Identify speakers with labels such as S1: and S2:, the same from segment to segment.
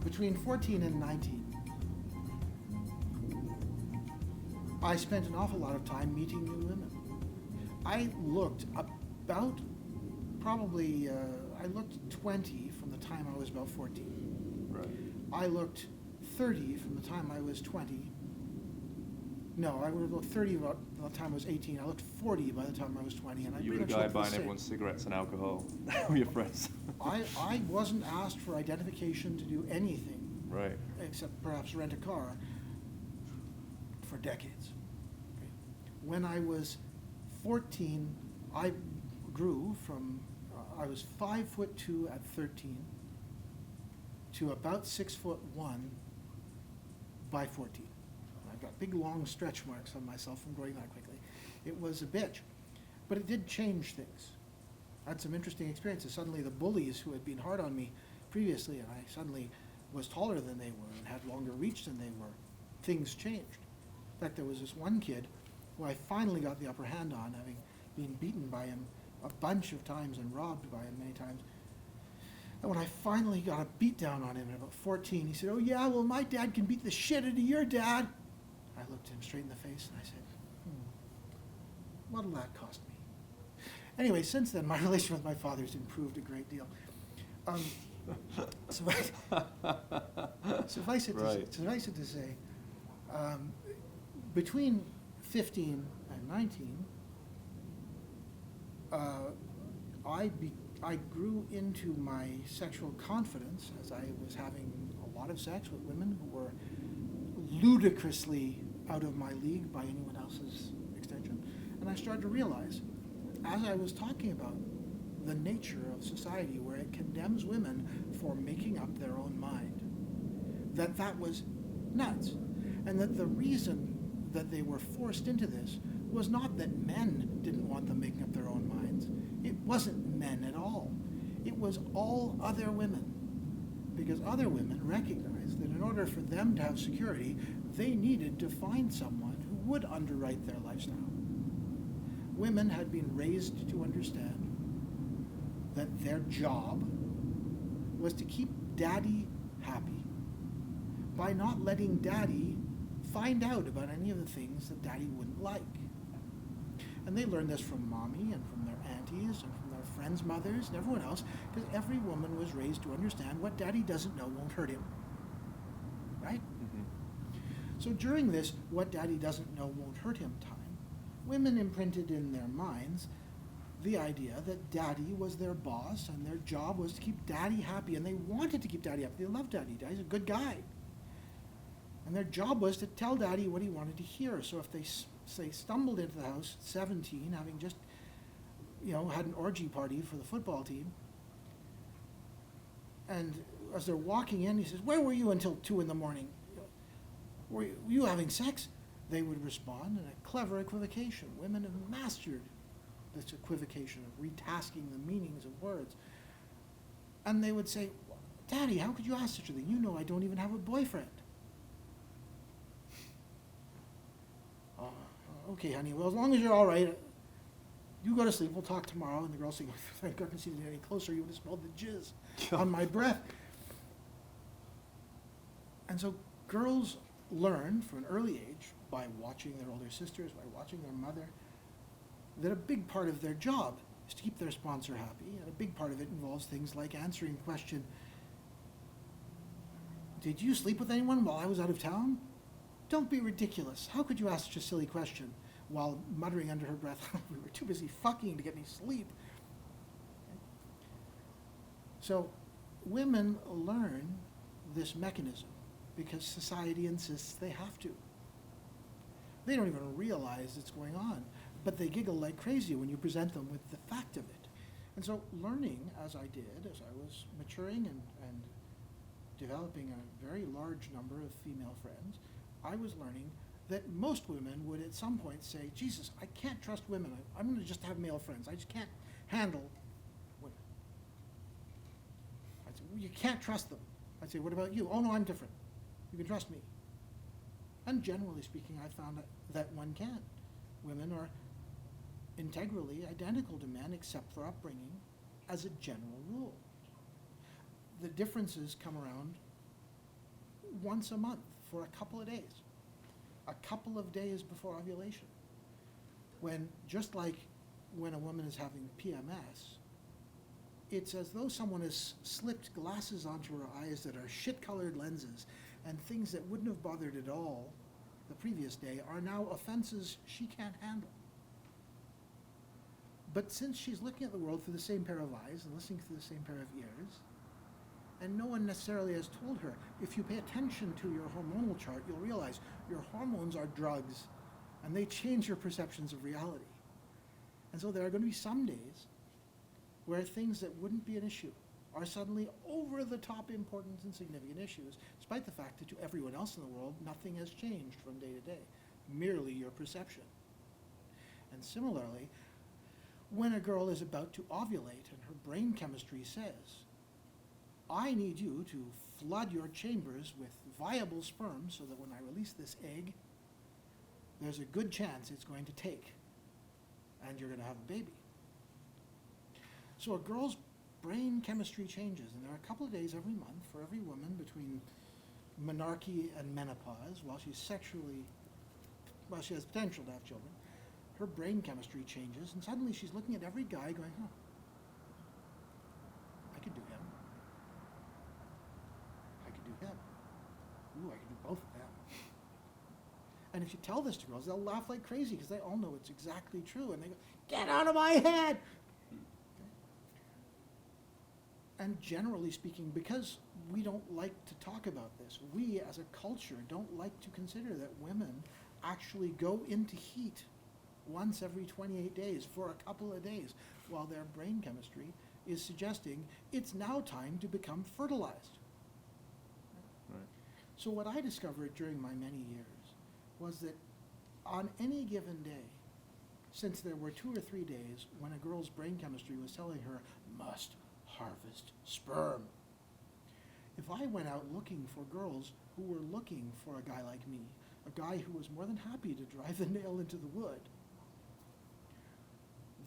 S1: between 14 and 19, I spent an awful lot of time meeting new women. I looked about, probably, I looked 20 from the time I was about 14.
S2: Right.
S1: I looked 30 from the time I was 20. No, I would have looked 30 by the time I was 18. I looked 40 by the time I was 20. And I
S2: You were
S1: pretty
S2: the
S1: much
S2: guy
S1: looked the
S2: buying
S1: same.
S2: everyone's cigarettes and alcohol with your friends.
S1: I wasn't asked for identification to do anything.
S2: Right.
S1: Except perhaps rent a car for decades. Okay. When I was 14, I grew from, I was 5'2" at 13 to about 6'1" by 14. I've got big long stretch marks on myself from growing that quickly. It was a bitch, but it did change things. I had some interesting experiences. Suddenly the bullies who had been hard on me previously, and I suddenly was taller than they were and had longer reach than they were, things changed. In fact, there was this one kid who I finally got the upper hand on, having been beaten by him a bunch of times and robbed by him many times. And when I finally got a beat down on him at about 14, he said, "Oh yeah, well my dad can beat the shit out of your dad." I looked him straight in the face and I said, what'll that cost me? Anyway, since then, my relation with my father's improved a great deal. Suffice it to say, between 15 and 19, I grew into my sexual confidence as I was having a lot of sex with women who were ludicrously out of my league by anyone else's extension. And I started to realize, as I was talking about the nature of society where it condemns women for making up their own mind, that was nuts. And that the reason that they were forced into this was not that men didn't want them making up their own minds. It wasn't men at all. It was all other women. Because other women recognized that in order for them to have security, they needed to find someone who would underwrite their lifestyle. Women had been raised to understand that their job was to keep daddy happy by not letting daddy find out about any of the things that daddy wouldn't like. And they learned this from mommy and from their aunties and from their friends' mothers and everyone else, because every woman was raised to understand what daddy doesn't know won't hurt him. Right?
S2: Mm-hmm.
S1: So during this what daddy doesn't know won't hurt him time, women imprinted in their minds the idea that daddy was their boss and their job was to keep daddy happy, and they wanted to keep daddy happy. They loved daddy. Daddy's a good guy. And their job was to tell daddy what he wanted to hear. So if they say stumbled into the house at 17, having just, had an orgy party for the football team, and as they're walking in, he says, "Where were you until 2 in the morning? Were you having sex?" They would respond in a clever equivocation. Women have mastered this equivocation of retasking the meanings of words. And they would say, "Daddy, how could you ask such a thing? You know I don't even have a boyfriend." "Okay, honey, well, as long as you're all right, you go to sleep, we'll talk tomorrow." And the girl saying, "If I couldn't see any closer, you would have smelled the jizz on my breath." And so girls learn from an early age, by watching their older sisters, by watching their mother, that a big part of their job is to keep their sponsor happy, and a big part of it involves things like answering the question, "Did you sleep with anyone while I was out of town? Don't be ridiculous. How could you ask such a silly question?" While muttering under her breath, "We were too busy fucking to get any sleep." So women learn this mechanism because society insists they have to. They don't even realize it's going on, but they giggle like crazy when you present them with the fact of it. And so learning, as I did, as I was maturing and developing a very large number of female friends, I was learning that most women would at some point say, "Jesus, I can't trust women. I'm going to just have male friends. I just can't handle women." I'd say, "Well, you can't trust them." I'd say, "What about you?" "Oh, no, I'm different. You can trust me." And generally speaking, I found that one can. Women are integrally identical to men except for upbringing as a general rule. The differences come around once a month for a couple of days. A couple of days before ovulation. When, just like when a woman is having PMS, it's as though someone has slipped glasses onto her eyes that are shit-colored lenses, and things that wouldn't have bothered at all the previous day are now offenses she can't handle. But since she's looking at the world through the same pair of eyes and listening through the same pair of ears, and no one necessarily has told her, if you pay attention to your hormonal chart, you'll realize your hormones are drugs, and they change your perceptions of reality. And so there are going to be some days where things that wouldn't be an issue are suddenly over-the-top important and significant issues, despite the fact that to everyone else in the world, nothing has changed from day to day, merely your perception. And similarly, when a girl is about to ovulate and her brain chemistry says, I need you to flood your chambers with viable sperm so that when I release this egg, there's a good chance it's going to take, and you're going to have a baby. So a girl's brain chemistry changes, and there are a couple of days every month for every woman between menarche and menopause, while she has potential to have children. Her brain chemistry changes, and suddenly she's looking at every guy going, I could do him. I could do him. Ooh, I could do both of them. And if you tell this to girls, they'll laugh like crazy because they all know it's exactly true. And they go, get out of my head! Okay. And generally speaking, because we don't like to talk about this, we as a culture don't like to consider that women actually go into heat once every 28 days for a couple of days while their brain chemistry is suggesting it's now time to become fertilized.
S2: Right.
S1: So what I discovered during my many years was that on any given day, since there were 2 or 3 days when a girl's brain chemistry was telling her, must harvest sperm. If I went out looking for girls who were looking for a guy like me, a guy who was more than happy to drive the nail into the wood,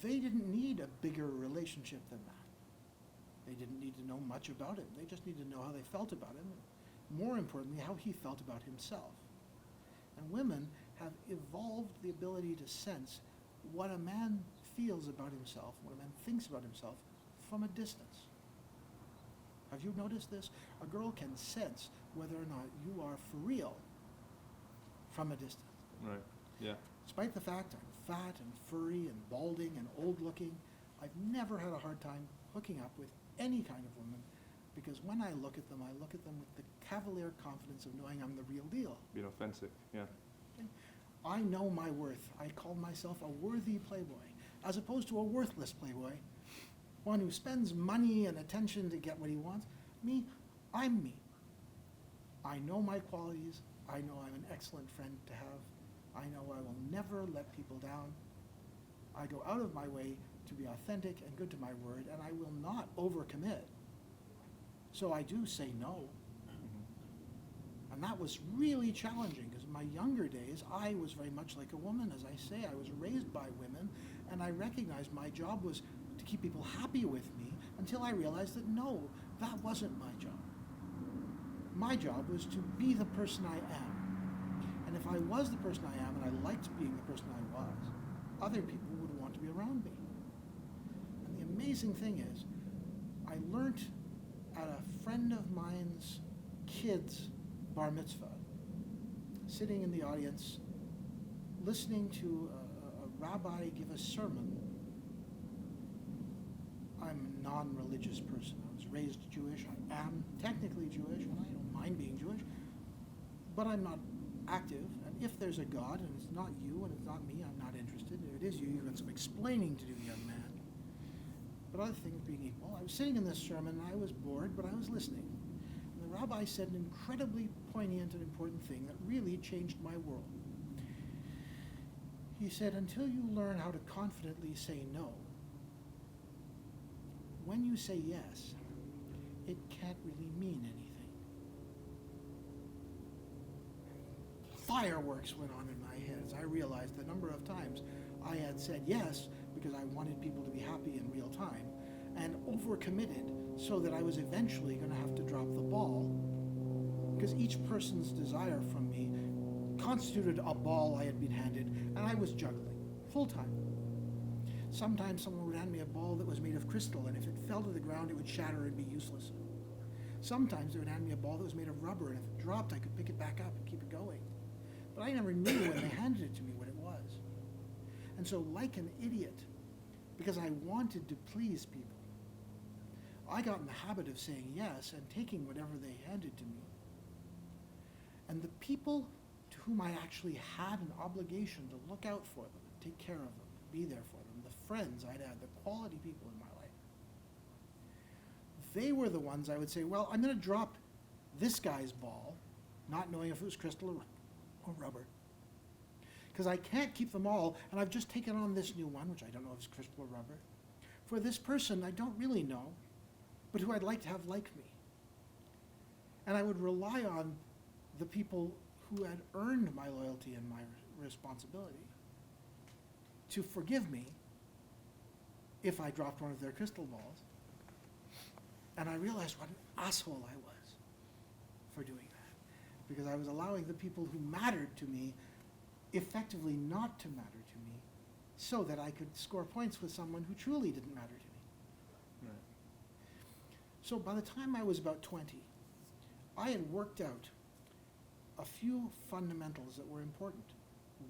S1: they didn't need a bigger relationship than that. They didn't need to know much about him. They just needed to know how they felt about him, and more importantly, how he felt about himself. And women have evolved the ability to sense what a man feels about himself, what a man thinks about himself, from a distance. Have you noticed this? A girl can sense whether or not you are for real from a distance.
S2: Right. Yeah.
S1: Despite the fact I'm fat and furry and balding and old looking, I've never had a hard time hooking up with any kind of woman, because when I look at them with the cavalier confidence of knowing I'm the real deal.
S2: Being authentic. Yeah.
S1: Okay? I know my worth. I call myself a worthy playboy, as opposed to a worthless playboy, one who spends money and attention to get what he wants. Me, I'm me. I know my qualities. I know I'm an excellent friend to have. I know I will never let people down. I go out of my way to be authentic and good to my word, and I will not overcommit. So I do say no.
S2: Mm-hmm.
S1: And that was really challenging, because in my younger days, I was very much like a woman. As I say, I was raised by women, and I recognized my job was to keep people happy with me, until I realized that no, that wasn't my job. My job was to be the person I am. And if I was the person I am, and I liked being the person I was, other people would want to be around me. And the amazing thing is, I learned at a friend of mine's kid's bar mitzvah, sitting in the audience, listening to a rabbi give a sermon. I'm a non-religious person. I was raised Jewish. I am technically Jewish, and I don't mind being Jewish, but I'm not active. And if there's a God, and it's not you, and it's not me, I'm not interested. If it is you, you've got some explaining to do, young man. But other things being equal, I was sitting in this sermon, and I was bored, but I was listening. And the rabbi said an incredibly poignant and important thing that really changed my world. He said, until you learn how to confidently say no, when you say yes, it can't really mean anything. Fireworks went on in my head as I realized the number of times I had said yes because I wanted people to be happy in real time, and overcommitted so that I was eventually going to have to drop the ball because each person's desire from me constituted a ball I had been handed, and I was juggling, full time. Sometimes someone would hand me a ball that was made of crystal, and if it fell to the ground, it would shatter and be useless. Sometimes they would hand me a ball that was made of rubber, and if it dropped, I could pick it back up and keep it going. But I never knew when they handed it to me what it was. And so, like an idiot, because I wanted to please people, I got in the habit of saying yes and taking whatever they handed to me. And the people to whom I actually had an obligation to look out for them, take care of them, be there for them, the friends I'd had, the quality people in my life, they were the ones I would say, well, I'm going to drop this guy's ball, not knowing if it was crystal or rubber, because I can't keep them all, and I've just taken on this new one, which I don't know if it's crystal or rubber, for this person I don't really know, but who I'd like to have like me. And I would rely on the people who had earned my loyalty and my responsibility to forgive me if I dropped one of their crystal balls. And I realized what an asshole I was for doing that, because I was allowing the people who mattered to me effectively not to matter to me, so that I could score points with someone who truly didn't matter to me.
S2: Right.
S1: So by the time I was about 20, I had worked out a few fundamentals that were important.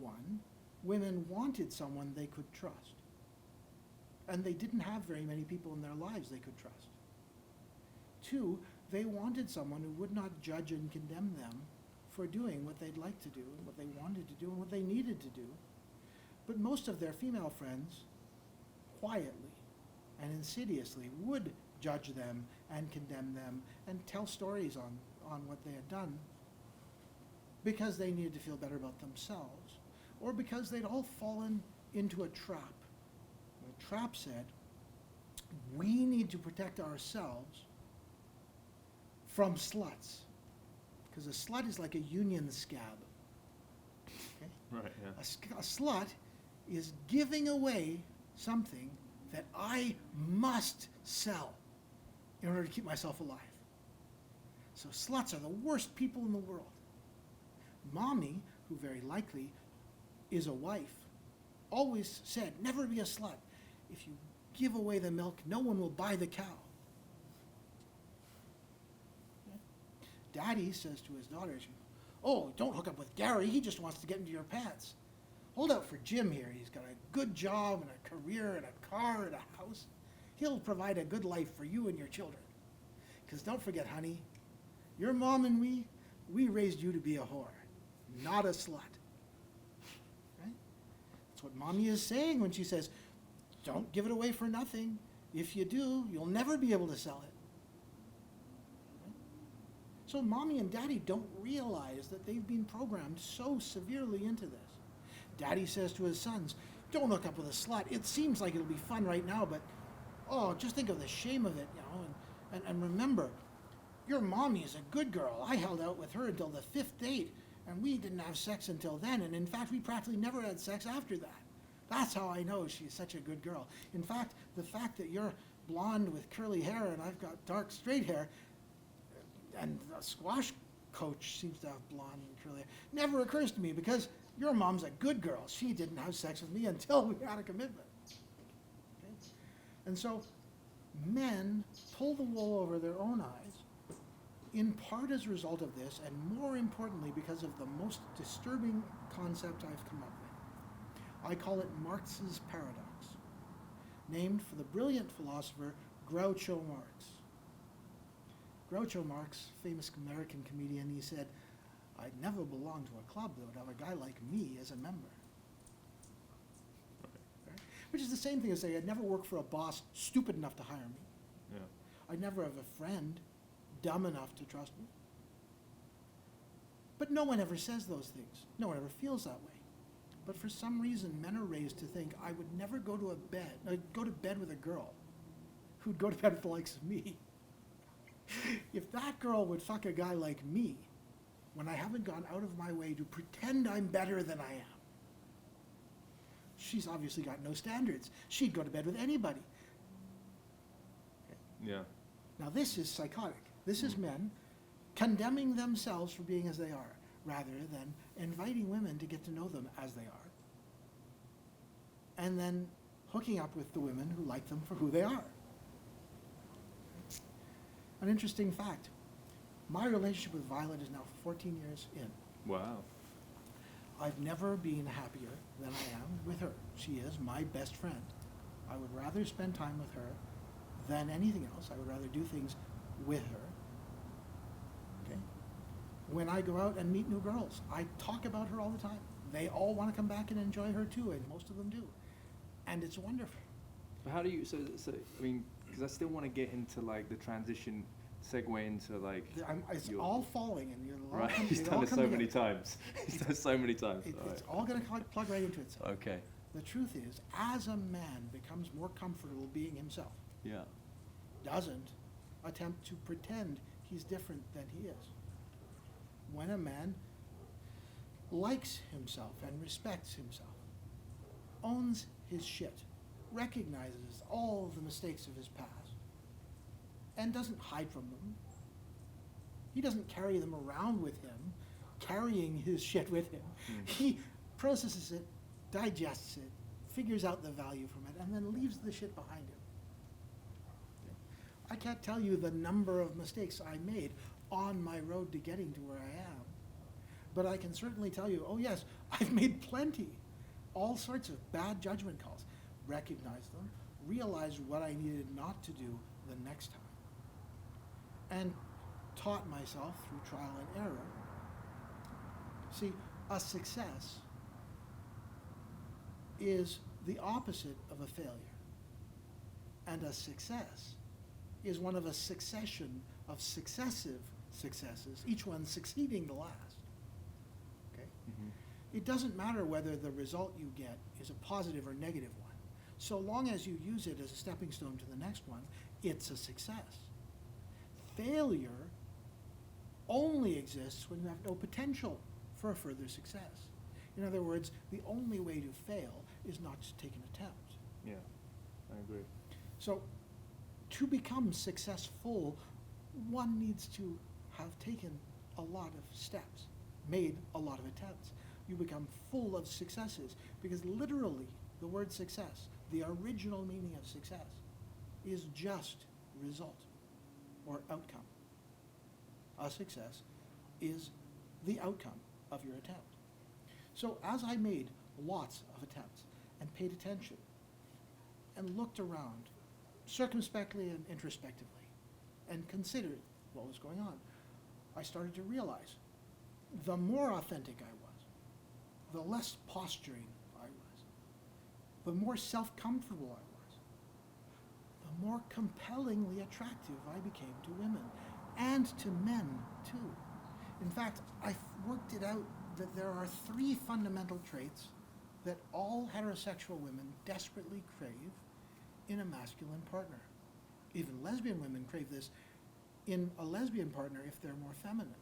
S1: One, women wanted someone they could trust. And they didn't have very many people in their lives they could trust. Two, they wanted someone who would not judge and condemn them for doing what they'd like to do, and what they wanted to do, and what they needed to do. But most of their female friends, quietly and insidiously, would judge them and condemn them and tell stories on what they had done, because they needed to feel better about themselves, or because they'd all fallen into a trap. The trap said, we need to protect ourselves from sluts, because a slut is like a union scab. Okay?
S2: Right, yeah.
S1: A slut is giving away something that I must sell in order to keep myself alive. So sluts are the worst people in the world. Mommy, who very likely is a wife, always said, never be a slut. If you give away the milk, no one will buy the cow. Daddy says to his daughters, oh, don't hook up with Gary, he just wants to get into your pants. Hold out for Jim here. He's got a good job and a career and a car and a house. He'll provide a good life for you and your children. Because don't forget, honey, your mom and we raised you to be a whore, not a slut. Right? That's what Mommy is saying when she says, don't give it away for nothing. If you do, you'll never be able to sell it. Right? So Mommy and Daddy don't realize that they've been programmed so severely into this. Daddy says to his sons, don't hook up with a slut. It seems like it'll be fun right now, but oh, just think of the shame of it, you know, and remember, your mommy is a good girl. I held out with her until the 5th date, and we didn't have sex until then, and in fact, we practically never had sex after that. That's how I know she's such a good girl. In fact, the fact that you're blonde with curly hair and I've got dark straight hair, and the squash coach seems to have blonde and curly hair, never occurs to me, because your mom's a good girl. She didn't have sex with me until we had a commitment. Okay? And so men pull the wool over their own eyes, in part as a result of this, and more importantly because of the most disturbing concept I've come up with. I call it Marx's paradox, named for the brilliant philosopher Groucho Marx. Groucho Marx, famous American comedian, he said, I'd never belong to a club that would have a guy like me as a member. Right? Which is the same thing as saying I'd never work for a boss stupid enough to hire me.
S2: Yeah.
S1: I'd never have a friend dumb enough to trust me. But no one ever says those things. No one ever feels that way. But for some reason, men are raised to think I would never go to bed with a girl who'd go to bed with the likes of me. If that girl would fuck a guy like me, when I haven't gone out of my way to pretend I'm better than I am, she's obviously got no standards. She'd go to bed with anybody.
S2: Yeah.
S1: Now this is psychotic. This is men condemning themselves for being as they are, rather than inviting women to get to know them as they are, and then hooking up with the women who like them for who they are. An interesting fact, my relationship with Violet is now 14 years in.
S2: Wow.
S1: I've never been happier than I am with her. She is my best friend. I would rather spend time with her than anything else. I would rather do things with her. Okay? When I go out and meet new girls, I talk about her all the time. They all want to come back and enjoy her too, and most of them do. And it's wonderful.
S2: But how do you, so I mean, because I still want to get into like the transition, segue into like.
S1: It's all falling, and you're all
S2: Right,
S1: come,
S2: he's
S1: it
S2: done
S1: all
S2: it
S1: come
S2: so
S1: together.
S2: many times. He's done it so many times.
S1: It's all going to plug right into itself.
S2: Okay.
S1: The truth is, as a man becomes more comfortable being himself,
S2: Yeah.
S1: doesn't attempt to pretend he's different than he is. When a man likes himself and respects himself, owns his shit, recognizes all the mistakes of his past, and doesn't hide from them, he doesn't carry them around with him, carrying his shit with him. He processes it, digests it, figures out the value from it, and then leaves the shit behind him. I can't tell you the number of mistakes I made on my road to getting to where I am, but I can certainly tell you, oh yes, I've made plenty, all sorts of bad judgment calls, recognized them, realized what I needed not to do the next time, and taught myself through trial and error. See, a success is the opposite of a failure. And a success is one of a succession of successive successes, each one succeeding the last. Okay?
S2: Mm-hmm.
S1: It doesn't matter whether the result you get is a positive or negative one. So long as you use it as a stepping stone to the next one, it's a success. Failure only exists when you have no potential for a further success. In other words, the only way to fail is not to take an attempt.
S2: Yeah, I agree.
S1: So to become successful, one needs to have taken a lot of steps, made a lot of attempts. You become full of successes, because literally the word success, the original meaning of success, is just result or outcome. A success is the outcome of your attempt. So as I made lots of attempts and paid attention and looked around circumspectly and introspectively and considered what was going on, I started to realize the more authentic I was, the less posturing I was, the more self-comfortable I was, the more compellingly attractive I became to women and to men too. In fact, I worked it out that there are 3 fundamental traits that all heterosexual women desperately crave in a masculine partner. Even lesbian women crave this in a lesbian partner if they're more feminine.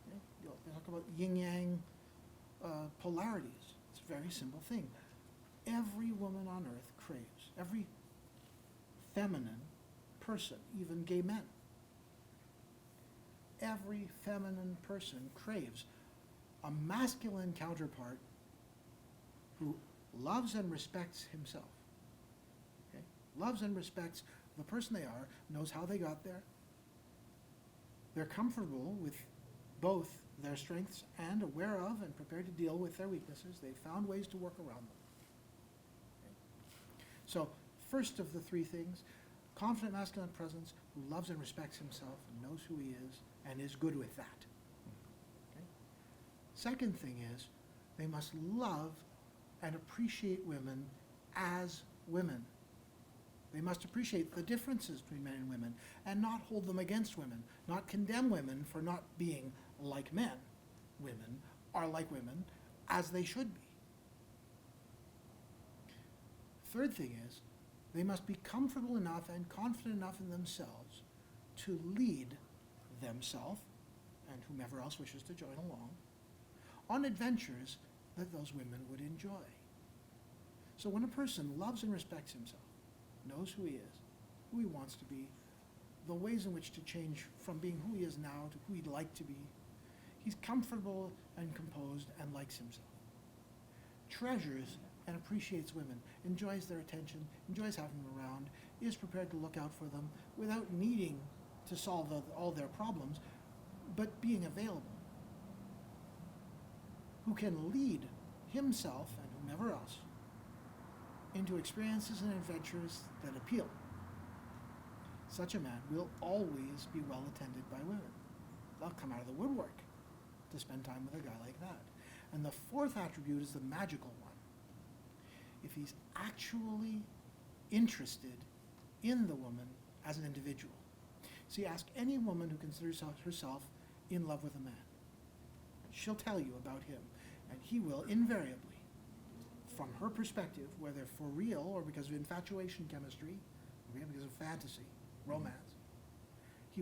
S1: Okay? They talk about yin-yang polarities. It's a very simple thing. Every woman on earth craves, every feminine person, even gay men, every feminine person craves a masculine counterpart who loves and respects himself. Okay? Loves and respects the person they are, knows how they got there. They're comfortable with both their strengths and aware of and prepared to deal with their weaknesses. They've found ways to work around them. Okay? So, first of the 3 things, confident masculine presence who loves and respects himself and knows who he is and is good with that. Okay? Second thing is, they must love and appreciate women as women. They must appreciate the differences between men and women and not hold them against women, not condemn women for not being like men. Women are like women as they should be. Third thing is, they must be comfortable enough and confident enough in themselves to lead themselves and whomever else wishes to join along on adventures that those women would enjoy. So when a person loves and respects himself, knows who he is, who he wants to be, the ways in which to change from being who he is now to who he'd like to be. He's comfortable and composed and likes himself. Treasures and appreciates women, enjoys their attention, enjoys having them around, is prepared to look out for them without needing to solve all their problems, but being available. Who can lead himself and whomever else into experiences and adventures that appeal. Such a man will always be well attended by women. They'll come out of the woodwork to spend time with a guy like that. And the fourth attribute is the magical one. If he's actually interested in the woman as an individual. See, ask any woman who considers herself in love with a man. She'll tell you about him, and he will invariably, from her perspective, whether for real or because of infatuation chemistry, or because of fantasy, romance, he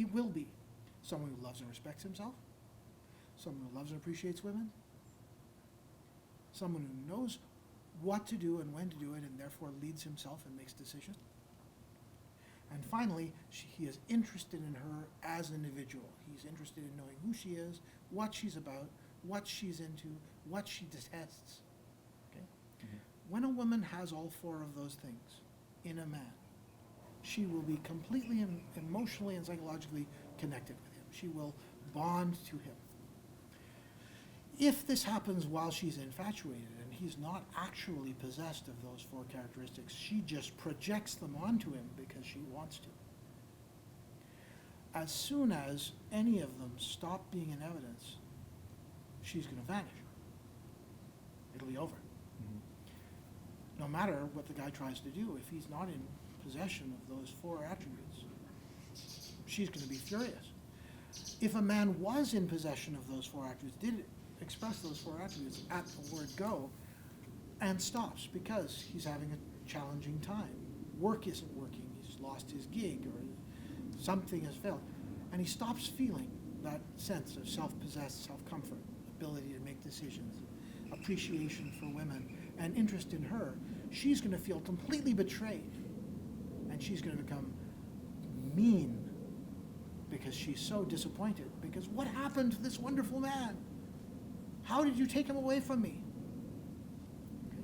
S1: will be someone who loves and respects himself, someone who loves and appreciates women, someone who knows what to do and when to do it and therefore leads himself and makes decisions. And finally, he is interested in her as an individual. He's interested in knowing who she is, what she's about, what she's into, what she detests. Okay? Mm-hmm. When a woman has all four of those things in a man, she will be completely emotionally and psychologically connected with him. She will bond to him. If this happens while she's infatuated and he's not actually possessed of those four characteristics, she just projects them onto him because she wants to. As soon as any of them stop being in evidence, she's going to vanish. It'll be over. Mm-hmm. No matter what the guy tries to do, if he's not in possession of those four attributes, she's going to be furious. If a man was in possession of those four attributes, did express those four attributes at the word go, and stops because he's having a challenging time. Work isn't working, he's lost his gig, or something has failed, and he stops feeling that sense of self-possessed self-comfort, ability to make decisions, appreciation for women, and interest in her, she's going to feel completely betrayed, and she's going to become mean because she's so disappointed, because what happened to this wonderful man? How did you take him away from me? Okay.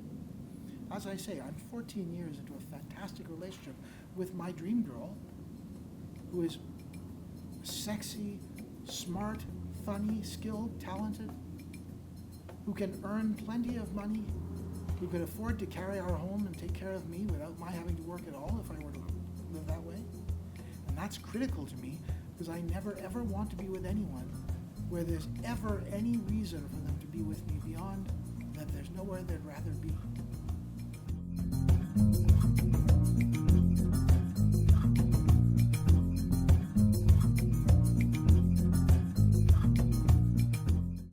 S1: As I say, I'm 14 years into a fantastic relationship with my dream girl, who is sexy, smart, funny, skilled, talented, who can earn plenty of money, who can afford to carry our home and take care of me without my having to work at all if I were to live that way. And that's critical to me because I never ever want to be with anyone where there's ever any reason for them to be with me beyond that there's nowhere they'd rather be.